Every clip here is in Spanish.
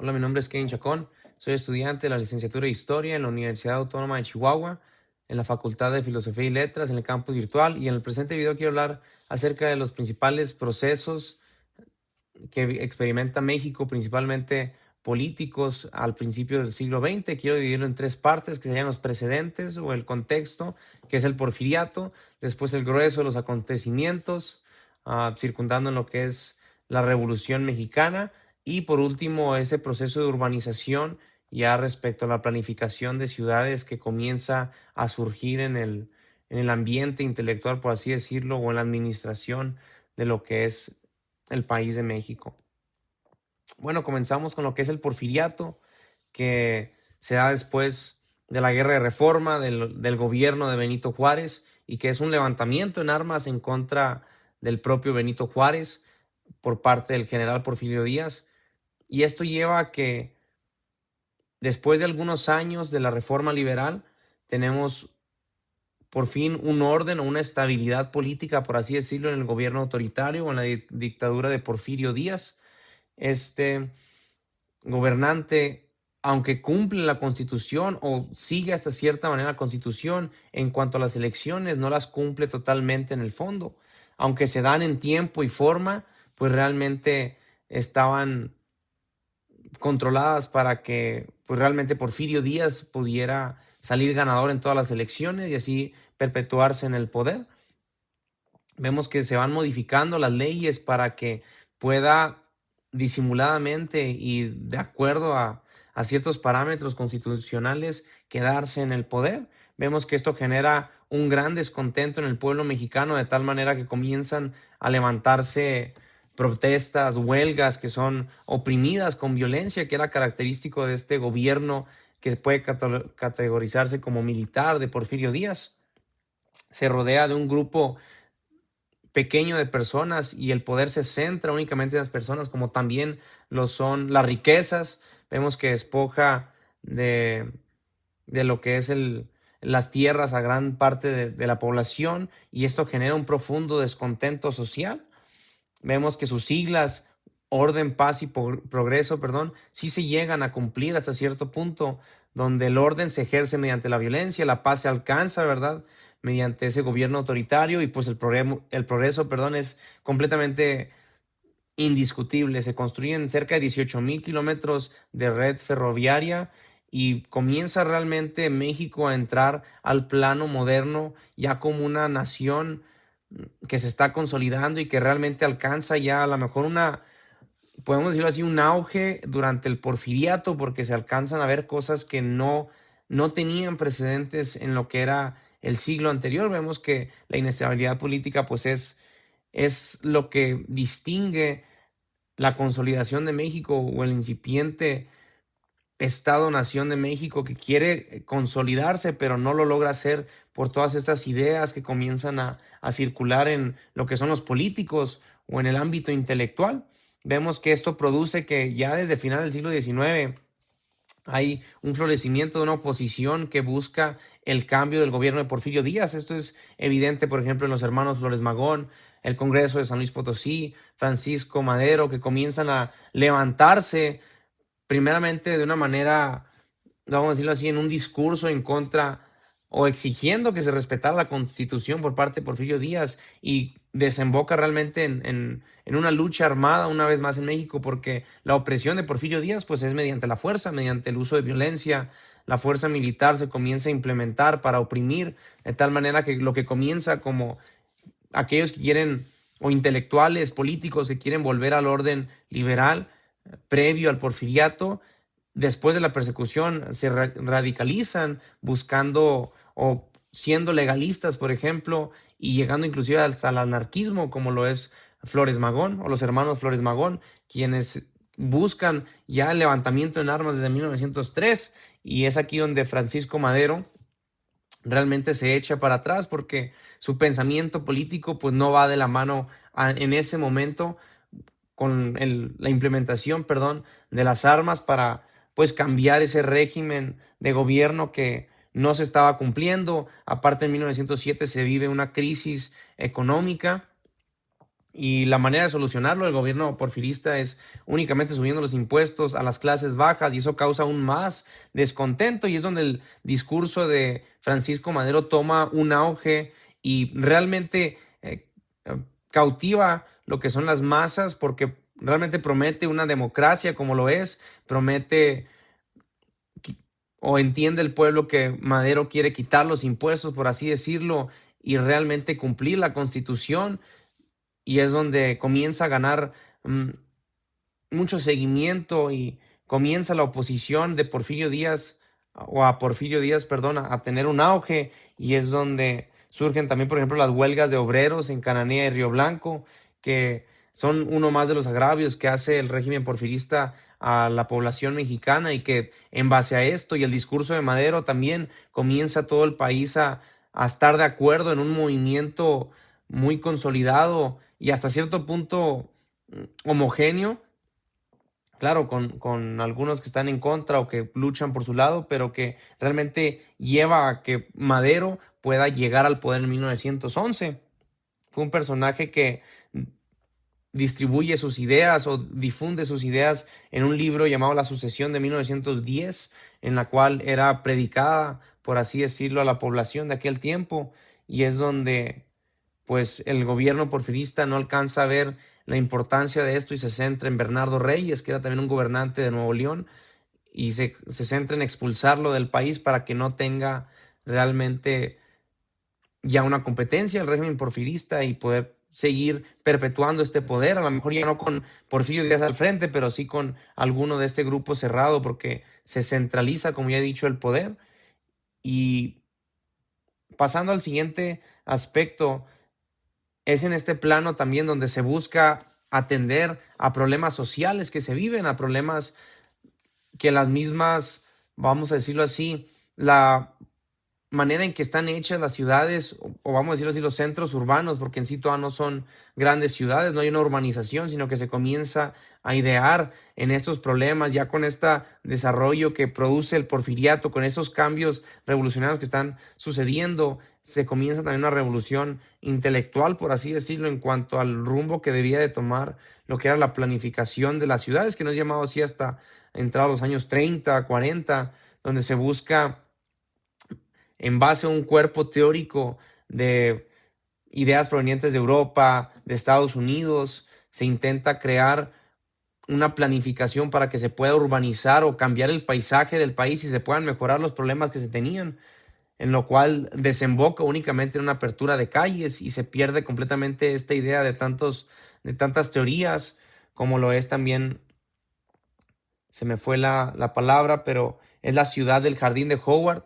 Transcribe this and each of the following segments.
Hola, mi nombre es Kevin Chacón. Soy estudiante de la licenciatura de Historia en la Universidad Autónoma de Chihuahua, en la Facultad de Filosofía y Letras, en el campus virtual. Y en el presente video quiero hablar acerca de los principales procesos que experimenta México, principalmente políticos, al principio del siglo XX. Quiero dividirlo en tres partes, que serían los precedentes o el contexto, que es el porfiriato, después el grueso de los acontecimientos, circundando en lo que es la Revolución Mexicana, y por último ese proceso de urbanización ya respecto a la planificación de ciudades que comienza a surgir en el ambiente intelectual, por así decirlo, o en la administración de lo que es el país de México. Bueno, comenzamos con lo que es el porfiriato, que se da después de la Guerra de Reforma, del gobierno de Benito Juárez, y que es un levantamiento en armas en contra del propio Benito Juárez por parte del general Porfirio Díaz. Y esto lleva a que después de algunos años de la reforma liberal, tenemos por fin un orden o una estabilidad política, por así decirlo, en el gobierno autoritario o en la dictadura de Porfirio Díaz. Este gobernante, aunque cumple la Constitución o sigue hasta cierta manera la Constitución, en cuanto a las elecciones, no las cumple totalmente en el fondo. Aunque se dan en tiempo y forma, pues realmente estaban controladas para que pues realmente Porfirio Díaz pudiera salir ganador en todas las elecciones y así perpetuarse en el poder. Vemos que se van modificando las leyes para que pueda disimuladamente y de acuerdo a ciertos parámetros constitucionales quedarse en el poder. Vemos que esto genera un gran descontento en el pueblo mexicano, de tal manera que comienzan a levantarse protestas, huelgas que son oprimidas con violencia, que era característico de este gobierno que puede categorizarse como militar de Porfirio Díaz. Se rodea de un grupo pequeño de personas y el poder se centra únicamente en las personas, como también lo son las riquezas. Vemos que despoja de lo que es las tierras a gran parte de la población, y esto genera un profundo descontento social. Vemos que sus siglas, orden, paz y progreso, perdón, sí se llegan a cumplir hasta cierto punto, donde el orden se ejerce mediante la violencia, la paz se alcanza, ¿verdad?, mediante ese gobierno autoritario, y pues el progreso, perdón, es completamente indiscutible. Se construyen cerca de 18,000 kilómetros de red ferroviaria y comienza realmente México a entrar al plano moderno ya como una nación que se está consolidando y que realmente alcanza ya a lo mejor podemos decirlo así, un auge durante el porfiriato, porque se alcanzan a ver cosas que no tenían precedentes en lo que era el siglo anterior. Vemos que la inestabilidad política pues es lo que distingue la consolidación de México o el incipiente Estado-nación de México que quiere consolidarse, pero no lo logra hacer por todas estas ideas que comienzan a circular en lo que son los políticos o en el ámbito intelectual. Vemos que esto produce que ya desde final del siglo XIX hay un florecimiento de una oposición que busca el cambio del gobierno de Porfirio Díaz. Esto es evidente, por ejemplo, en los hermanos Flores Magón, el Congreso de San Luis Potosí, Francisco Madero, que comienzan a levantarse primeramente de una manera, vamos a decirlo así, en un discurso en contra o exigiendo que se respetara la Constitución por parte de Porfirio Díaz, y desemboca realmente en una lucha armada una vez más en México, porque la opresión de Porfirio Díaz pues es mediante la fuerza, mediante el uso de violencia. La fuerza militar se comienza a implementar para oprimir, de tal manera que lo que comienza como aquellos que quieren, o intelectuales políticos que quieren volver al orden liberal previo al porfiriato, después de la persecución se radicalizan buscando o siendo legalistas, por ejemplo, y llegando inclusive al anarquismo, como lo es Flores Magón o los hermanos Flores Magón, quienes buscan ya el levantamiento en armas desde 1903, y es aquí donde Francisco Madero realmente se echa para atrás porque su pensamiento político pues no va de la mano en ese momento con la implementación, perdón, de las armas para pues cambiar ese régimen de gobierno que no se estaba cumpliendo. Aparte, en 1907 se vive una crisis económica Y la manera de solucionarlo, el gobierno porfirista, es únicamente subiendo los impuestos a las clases bajas, y eso causa aún más descontento, y es donde el discurso de Francisco Madero toma un auge y realmente cautiva lo que son las masas, porque realmente promete una democracia como lo es, promete o entiende el pueblo que Madero quiere quitar los impuestos, por así decirlo, y realmente cumplir la Constitución, y es donde comienza a ganar mm, mucho seguimiento, y comienza la oposición de Porfirio Díaz, o a Porfirio Díaz, perdón, a tener un auge, y es donde surgen también, por ejemplo, las huelgas de obreros en Cananea y Río Blanco, que son uno más de los agravios que hace el régimen porfirista a la población mexicana, y que en base a esto y el discurso de Madero también comienza todo el país a estar de acuerdo en un movimiento muy consolidado y hasta cierto punto homogéneo. Claro, con algunos que están en contra o que luchan por su lado, pero que realmente lleva a que Madero pueda llegar al poder en 1911. Fue un personaje que distribuye sus ideas o difunde sus ideas en un libro llamado La Sucesión de 1910, en la cual era predicada, por así decirlo, a la población de aquel tiempo, y es donde pues el gobierno porfirista no alcanza a ver la importancia de esto y se centra en Bernardo Reyes, que era también un gobernante de Nuevo León, y se centra en expulsarlo del país para que no tenga realmente ya una competencia el régimen porfirista y poder seguir perpetuando este poder, a lo mejor ya no con Porfirio Díaz al frente, pero sí con alguno de este grupo cerrado, porque se centraliza, como ya he dicho, el poder. Y pasando al siguiente aspecto, es en este plano también donde se busca atender a problemas sociales que se viven, a problemas que las mismas, vamos a decirlo así, la manera en que están hechas las ciudades, o vamos a decirlo así, los centros urbanos, porque en sí todavía no son grandes ciudades, no hay una urbanización, sino que se comienza a idear en estos problemas, ya con este desarrollo que produce el porfiriato, con esos cambios revolucionarios que están sucediendo, se comienza también una revolución intelectual, por así decirlo, en cuanto al rumbo que debía de tomar lo que era la planificación de las ciudades, que no es llamado así hasta entrados los años 30, 40, donde se busca en base a un cuerpo teórico de ideas provenientes de Europa, de Estados Unidos, se intenta crear una planificación para que se pueda urbanizar o cambiar el paisaje del país y se puedan mejorar los problemas que se tenían, en lo cual desemboca únicamente en una apertura de calles y se pierde completamente esta idea de tantas teorías, como lo es también, se me fue la palabra, pero es la ciudad del jardín de Howard,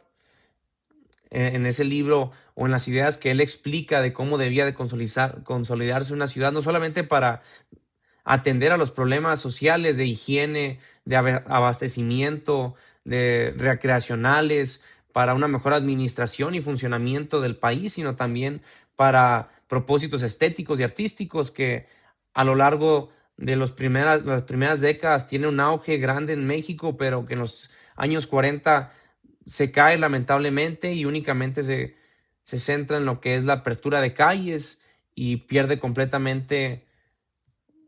en ese libro o en las ideas que él explica de cómo debía de consolidarse una ciudad, no solamente para atender a los problemas sociales de higiene, de abastecimiento, de recreacionales, para una mejor administración y funcionamiento del país, sino también para propósitos estéticos y artísticos que a lo largo de las primeras décadas tiene un auge grande en México, pero que en los años 40 se cae lamentablemente y únicamente se centra en lo que es la apertura de calles y pierde completamente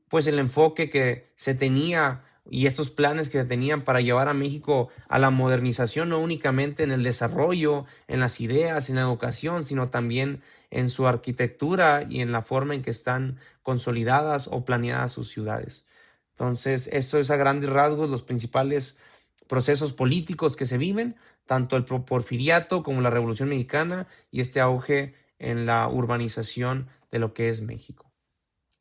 pues el enfoque que se tenía y estos planes que se tenían para llevar a México a la modernización, no únicamente en el desarrollo, en las ideas, en la educación, sino también en su arquitectura y en la forma en que están consolidadas o planeadas sus ciudades. Entonces, esto es a grandes rasgos los principales procesos políticos que se viven, tanto el porfiriato como la Revolución Mexicana y este auge en la urbanización de lo que es México.